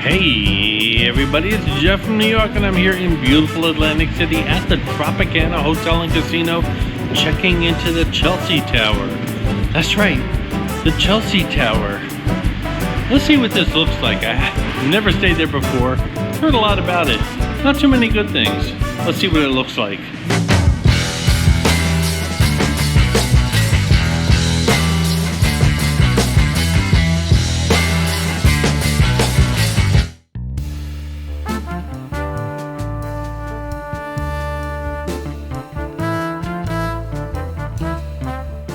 Hey everybody, it's Jeff from New York and I'm here in beautiful Atlantic City at the Tropicana Hotel and Casino checking into the Chelsea Tower. That's right, the Chelsea Tower. Let's see what this looks like. I've never stayed there before, heard a lot about it. Not too many good things. Let's see what it looks like.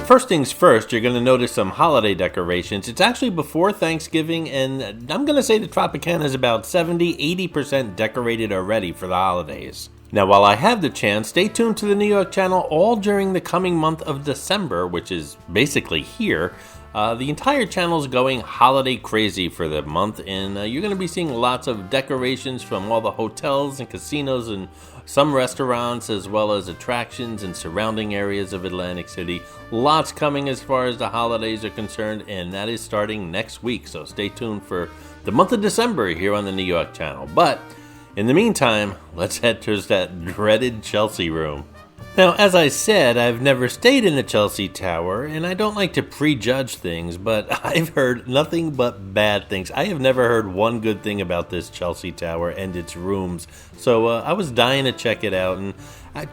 First things first, you're going to notice some holiday decorations. It's actually before Thanksgiving, and I'm going to say the Tropicana is about 70-80% decorated already for the holidays. Now, while I have the chance, stay tuned to the New York channel all during the coming month of December, which is basically here. The entire channel is going holiday crazy for the month, and you're going to be seeing lots of decorations from all the hotels and casinos and some restaurants, as well as attractions and surrounding areas of Atlantic City. Lots coming as far as the holidays are concerned, and that is starting next week. So stay tuned for the month of December here on the New York channel. But in the meantime, let's head towards that dreaded Chelsea room. Now, as I said, I've never stayed in the Chelsea Tower, and I don't like to prejudge things, but I've heard nothing but bad things. I have never heard one good thing about this Chelsea Tower and its rooms, so I was dying to check it out, and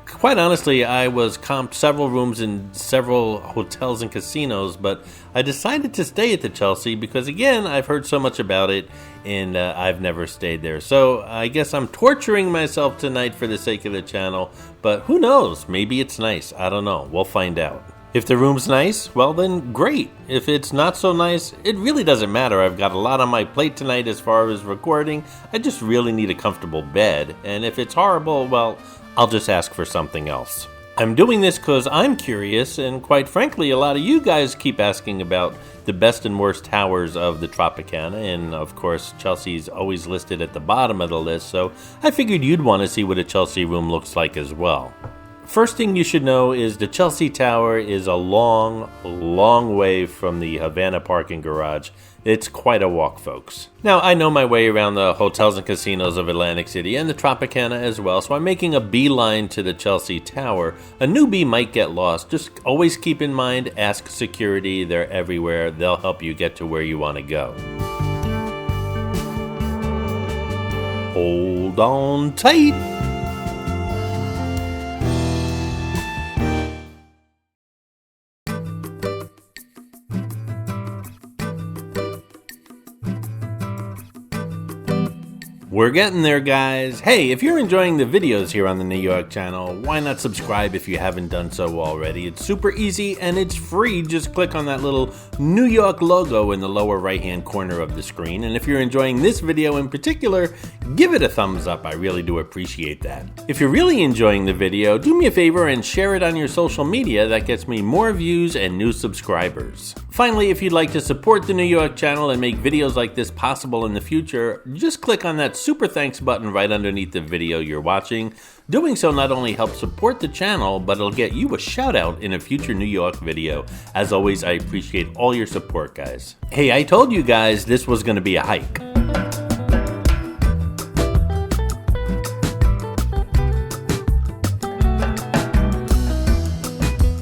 quite honestly, I was comped several rooms in several hotels and casinos, but I decided to stay at the Chelsea because, again, I've heard so much about it, and I've never stayed there. So I guess I'm torturing myself tonight for the sake of the channel, but who knows? Maybe it's nice. I don't know. We'll find out. If the room's nice, well then great. If it's not so nice, it really doesn't matter. I've got a lot on my plate tonight as far as recording. I just really need a comfortable bed, and if it's horrible, well, I'll just ask for something else. I'm doing this because I'm curious, and quite frankly, a lot of you guys keep asking about the best and worst towers of the Tropicana, and of course, Chelsea's always listed at the bottom of the list, so I figured you'd want to see what a Chelsea room looks like as well. First thing you should know is the Chelsea Tower is a long way from the Havana parking garage. It's quite a walk, folks. Now, I know my way around the hotels and casinos of Atlantic City and the Tropicana as well, so I'm making a beeline to the Chelsea Tower. A newbie might get lost. Just always keep in mind, ask security. They're everywhere. They'll help you get to where you want to go. Hold on tight. We're getting there, guys. Hey, if you're enjoying the videos here on the New York channel, why not subscribe if you haven't done so already? It's super easy and it's free. Just click on that little New York logo in the lower right-hand corner of the screen. And if you're enjoying this video in particular, give it a thumbs up. I really do appreciate that. If you're really enjoying the video, do me a favor and share it on your social media. That gets me more views and new subscribers. Finally, if you'd like to support the New York channel and make videos like this possible in the future, just click on that super thanks button right underneath the video you're watching. Doing so not only helps support the channel, but it'll get you a shout out in a future New York video. As always, I appreciate all your support, guys. Hey, I told you guys this was going to be a hike.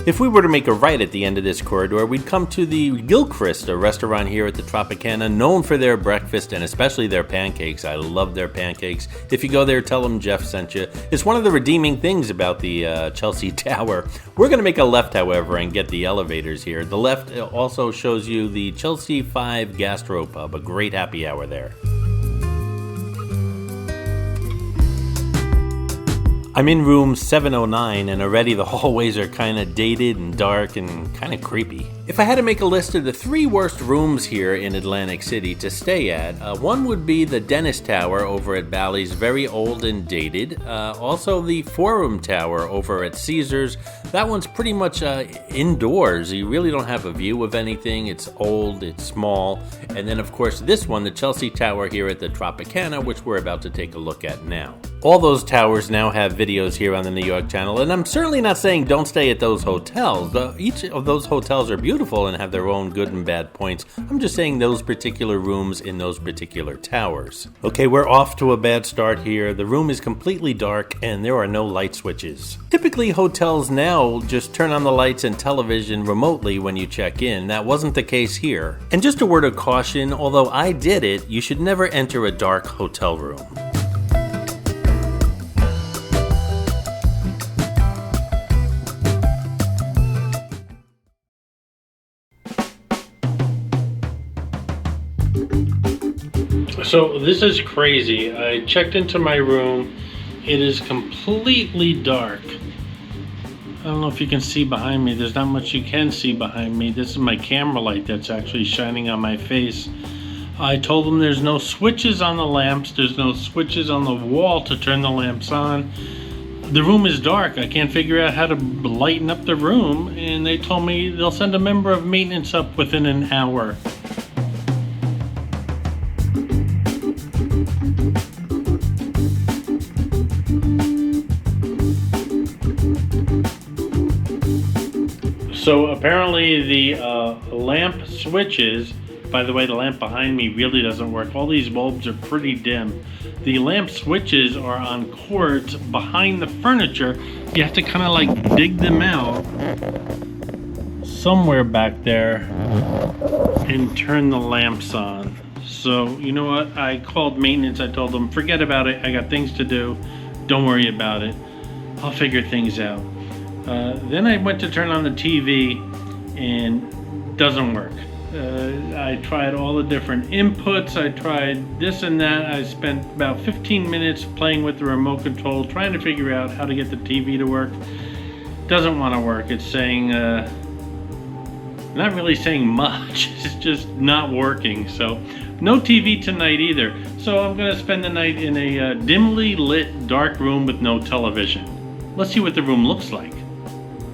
If we were to make a right at the end of this corridor, we'd come to the Gilchrist, a restaurant here at the Tropicana, known for their breakfast and especially their pancakes. I love their pancakes. If you go there, tell them Jeff sent you. It's one of the redeeming things about the Chelsea Tower. We're going to make a left, however, and get the elevators here. The left also shows you the Chelsea 5 Gastropub, a great happy hour there. I'm in room 709 and already the hallways are kind of dated and dark and kind of creepy. If I had to make a list of the 3 worst rooms here in Atlantic City to stay at, one would be the Dennis Tower over at Bally's, very old and dated. Also the Forum Tower over at Caesars. That one's pretty much indoors. You really don't have a view of anything. It's old, it's small. And then of course this one, the Chelsea Tower here at the Tropicana, which we're about to take a look at now. All those towers now have videos here on the New York channel, and I'm certainly not saying don't stay at those hotels. Each of those hotels are beautiful and have their own good and bad points. I'm just saying those particular rooms in those particular towers. Okay, we're off to a bad start here. The room is completely dark and there are no light switches. Typically, hotels now just turn on the lights and television remotely when you check in. That wasn't the case here. And just a word of caution, although I did it, you should never enter a dark hotel room. So this is crazy. I checked into my room. It is completely dark. I don't know if you can see behind me. There's not much you can see behind me. This is my camera light that's actually shining on my face. I told them there's no switches on the lamps. There's no switches on the wall to turn the lamps on. The room is dark. I can't figure out how to lighten up the room. And they told me they'll send a member of maintenance up within an hour. So apparently the lamp switches, by the way, the lamp behind me really doesn't work. All these bulbs are pretty dim. The lamp switches are on cords behind the furniture. You have to kind of like dig them out somewhere back there and turn the lamps on. So you know what? I called maintenance. I told them, forget about it. I got things to do. Don't worry about it. I'll figure things out. Then I went to turn on the TV and it doesn't work. I tried all the different inputs. I tried this and that. I spent about 15 minutes playing with the remote control, trying to figure out how to get the TV to work. Doesn't want to work. It's saying, not really saying much. It's just not working. So no TV tonight either. So I'm going to spend the night in a dimly lit dark room with no television. Let's see what the room looks like.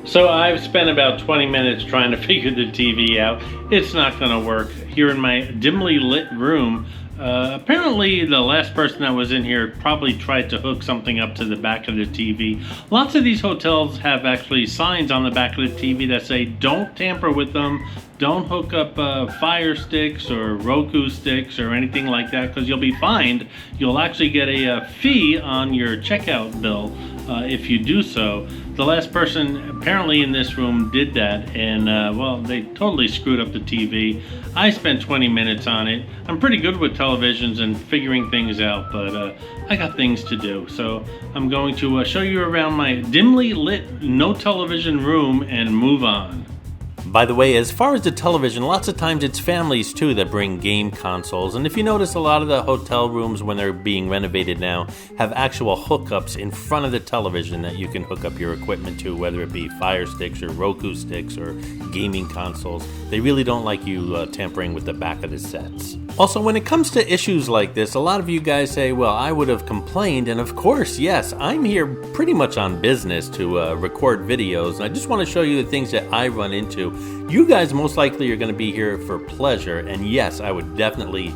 So I've spent about 20 minutes trying to figure the TV out. It's not going to work. Here in my dimly lit room, apparently the last person that was in here probably tried to hook something up to the back of the TV. Lots of these hotels have actually signs on the back of the TV that say don't tamper with them, don't hook up Fire sticks or Roku sticks or anything like that, because you'll be fined. You'll actually get a fee on your checkout bill if you do so. The last person apparently in this room did that, and well, they totally screwed up the TV. I spent 20 minutes on it. I'm pretty good with televisions and figuring things out, but I got things to do. So I'm going to show you around my dimly lit, no television room and move on. By the way, as far as the television, lots of times it's families too that bring game consoles. And if you notice, a lot of the hotel rooms when they're being renovated now have actual hookups in front of the television that you can hook up your equipment to, whether it be Fire sticks or Roku sticks or gaming consoles. They really don't like you tampering with the back of the sets. Also, when it comes to issues like this, a lot of you guys say, well, I would have complained. And of course, yes, I'm here pretty much on business to record videos. And I just want to show you the things that I run into. You guys most likely are going to be here for pleasure, and yes, I would definitely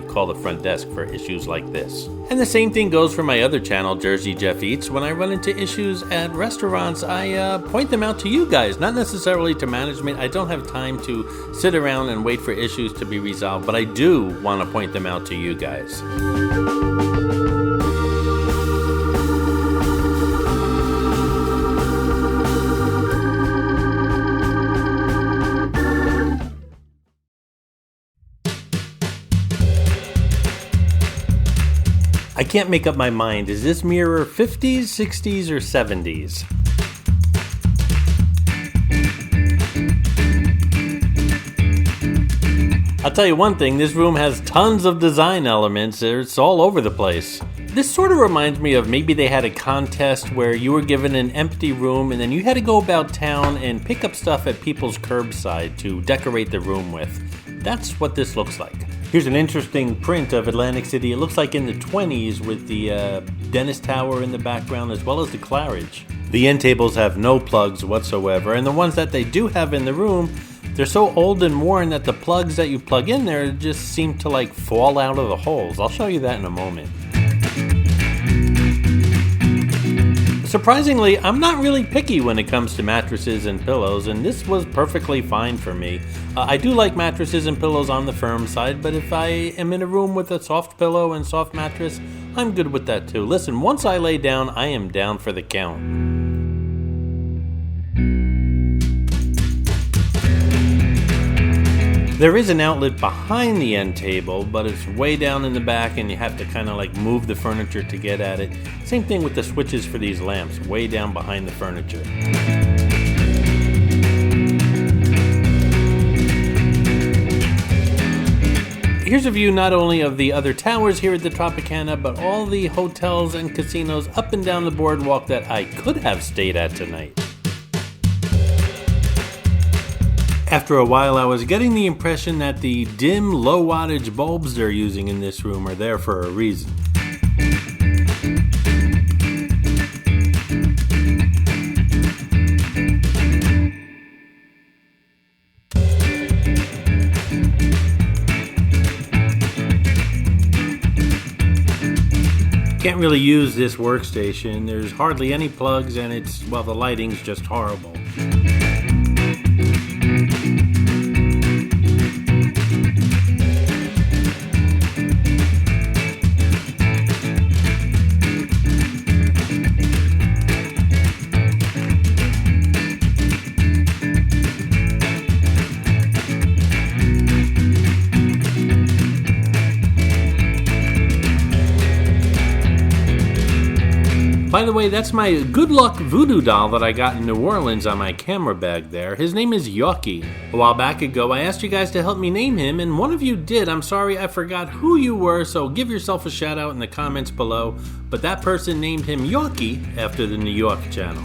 call the front desk for issues like this. And the same thing goes for my other channel, Jersey Jeff Eats. When I run into issues at restaurants, I point them out to you guys, not necessarily to management. I don't have time to sit around and wait for issues to be resolved, but I do want to point them out to you guys. I can't make up my mind. Is this mirror 50s, 60s, or 70s? I'll tell you one thing, this room has tons of design elements. It's all over the place. This sort of reminds me of maybe they had a contest where you were given an empty room and then you had to go about town and pick up stuff at people's curbside to decorate the room with. That's what this looks like. Here's an interesting print of Atlantic City. It looks like in the 20s with the Dennis Tower in the background as well as the Claridge. The end tables have no plugs whatsoever, and the ones that they do have in the room, they're so old and worn that the plugs that you plug in there just seem to like fall out of the holes. I'll show you that in a moment. Surprisingly, I'm not really picky when it comes to mattresses and pillows, and this was perfectly fine for me. I do like mattresses and pillows on the firm side, but if I am in a room with a soft pillow and soft mattress, I'm good with that too. Listen, once I lay down, I am down for the count. There is an outlet behind the end table, but it's way down in the back and you have to kind of like move the furniture to get at it. Same thing with the switches for these lamps, way down behind the furniture. Here's a view not only of the other towers here at the Tropicana, but all the hotels and casinos up and down the boardwalk that I could have stayed at tonight. After a while, I was getting the impression that the dim, low wattage bulbs they're using in this room are there for a reason. Can't really use this workstation. There's hardly any plugs and the lighting's just horrible. By the way, that's my good luck voodoo doll that I got in New Orleans on my camera bag there. His name is Yawk. A while back ago, I asked you guys to help me name him, and one of you did. I'm sorry I forgot who you were, so give yourself a shout out in the comments below. But that person named him Yawk after the New York channel.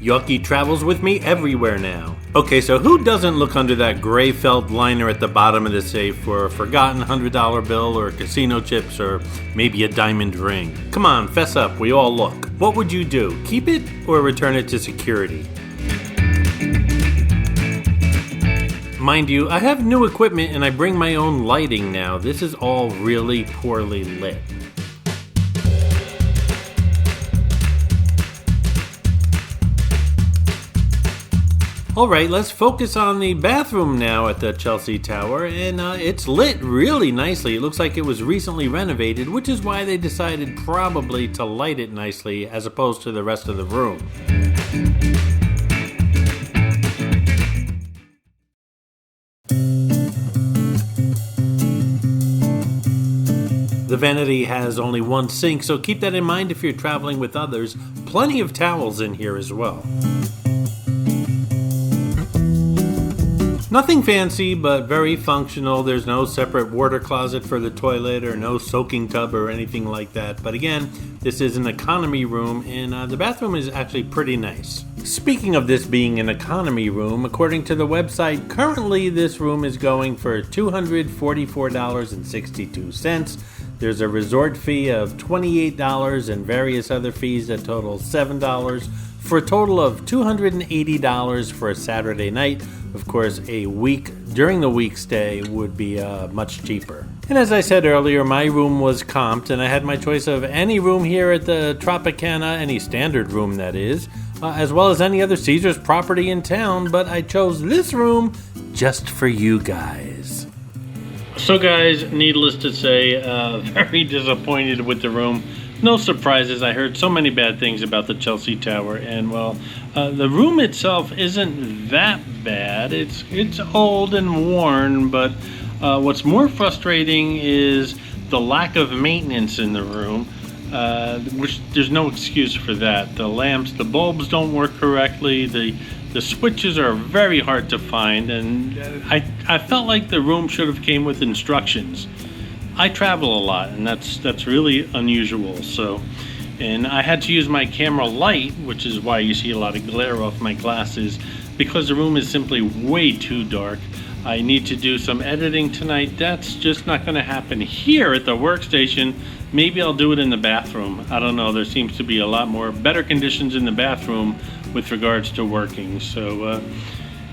Yawk travels with me everywhere now. Okay, so who doesn't look under that gray felt liner at the bottom of the safe for a forgotten $100 bill or casino chips or maybe a diamond ring? Come on, fess up, we all look. What would you do? Keep it or return it to security? Mind you, I have new equipment and I bring my own lighting now. This is all really poorly lit. Alright, let's focus on the bathroom now at the Chelsea Tower, and it's lit really nicely. It looks like it was recently renovated, which is why they decided probably to light it nicely as opposed to the rest of the room. The vanity has only one sink, so keep that in mind if you're traveling with others. Plenty of towels in here as well. Nothing fancy, but very functional. There's no separate water closet for the toilet or no soaking tub or anything like that. But again, this is an economy room, and the bathroom is actually pretty nice. Speaking of this being an economy room, according to the website, currently this room is going for $244.62. There's a resort fee of $28 and various other fees that total $7. For a total of $280 for a Saturday night. Of course, a week during the week stay would be much cheaper. And as I said earlier, my room was comped, and I had my choice of any room here at the Tropicana, any standard room that is, as well as any other Caesars property in town, but I chose this room just for you guys. So guys, needless to say, very disappointed with the room. No surprises. I heard so many bad things about the Chelsea Tower, and well, the room itself isn't that bad. It's old and worn, but what's more frustrating is the lack of maintenance in the room, which there's no excuse for that. The lamps, the bulbs don't work correctly. The switches are very hard to find, and I felt like the room should have came with instructions. I travel a lot, and that's really unusual. So, and I had to use my camera light, which is why you see a lot of glare off my glasses, because the room is simply way too dark. I need to do some editing tonight. That's just not going to happen here at the workstation. Maybe I'll do it in the bathroom. I don't know. There seems to be a lot more better conditions in the bathroom with regards to working. So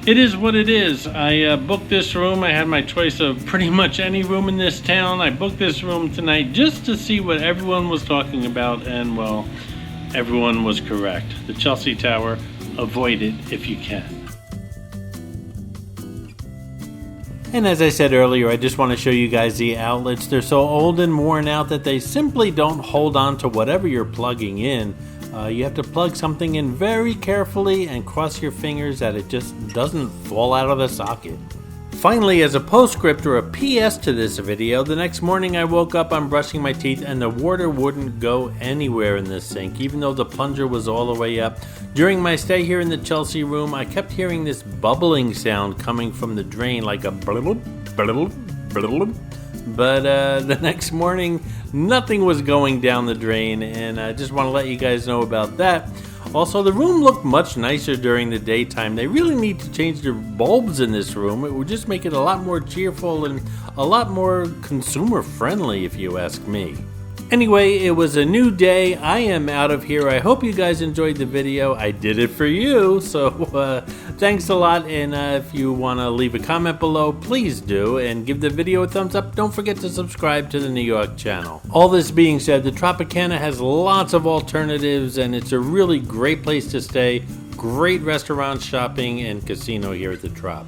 it is what it is. I booked this room. I had my choice of pretty much any room in this town. I booked this room tonight just to see what everyone was talking about, and well, everyone was correct. The Chelsea Tower, avoid it if you can. And as I said earlier, I just want to show you guys the outlets. They're so old and worn out that they simply don't hold on to whatever you're plugging in. You have to plug something in very carefully and cross your fingers that it just doesn't fall out of the socket. Finally, as a postscript or a PS to this video, the next morning I woke up, I'm brushing my teeth, and the water wouldn't go anywhere in the sink, even though the plunger was all the way up. During my stay here in the Chelsea room, I kept hearing this bubbling sound coming from the drain, like a blub, blub, blub. But the next morning, nothing was going down the drain, and I just want to let you guys know about that. Also, the room looked much nicer during the daytime. They really need to change the bulbs in this room. It would just make it a lot more cheerful and a lot more consumer friendly, if you ask me. Anyway, it was a new day. I am out of here. I hope you guys enjoyed the video. I did it for you, so thanks a lot. And if you want to leave a comment below, please do. And give the video a thumbs up. Don't forget to subscribe to the New York channel. All this being said, the Tropicana has lots of alternatives, and it's a really great place to stay. Great restaurant, shopping, and casino here at the Trop.